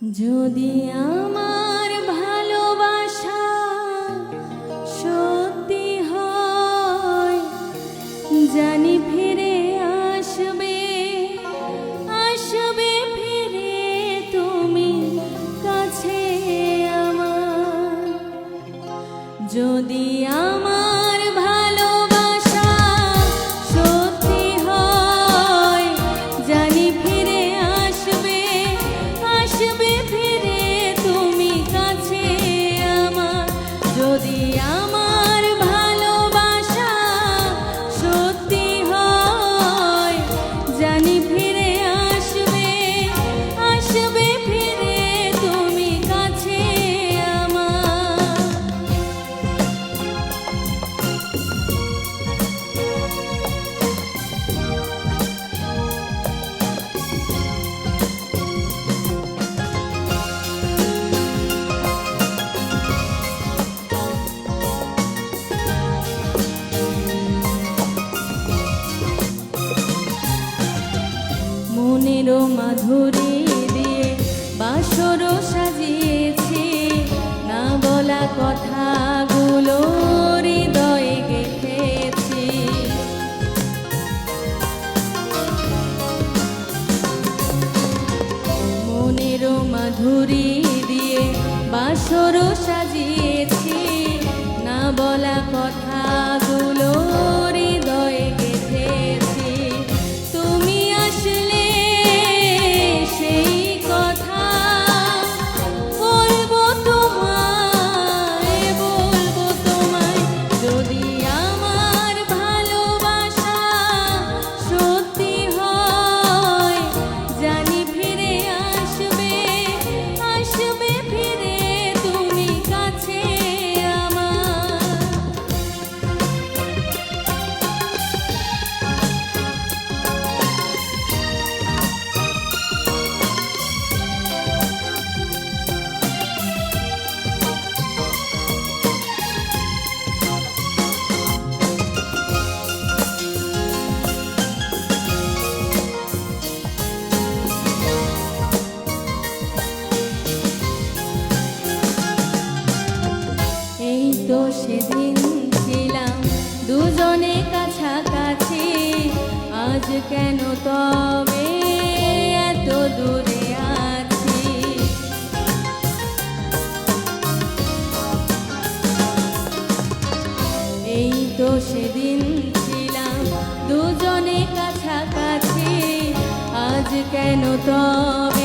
যদি আমার ভালোবাসা সত্যি হয়, জানি ফিরে আসবে, আসবে ফিরে তুমি কাছে আমার। যদি আমার ভালোবাসা সত্যি হয়, জানি ফিরে আসবে, আসবে ফিরে তুমি কাছে আমার। যদি আমার ভালোবাসা সত্যি হয়, জানি ফিরে আসবে, আসবে ফিরে তুমি কাছে আমার। মনের মাধুরী দিয়ে বাসর সাজিয়েছি, না বলা কথাগুলো হৃদয়ে গেঁথেছি। মনের মাধুরী দিয়ে বাসর সাজিয়েছি, না বলা কথাগুলো হৃদয়ে গেঁথেছি। তুমি আসলে সেই কথা বলবো তোমায়, বলবো তোমায়। যদি আমার ভালোবাসা সত্যি হয়, জানি ফিরে আসবে, আসবে ফিরে তুমি কাছে আমার। এই তো সেদিন ছিলাম দুজনে কাছাকাছি, আজ কেন তবে এত দূরে আছি। এই তো সেদিন ছিলাম দুজনে কাছাকাছি, আজ কেন তবে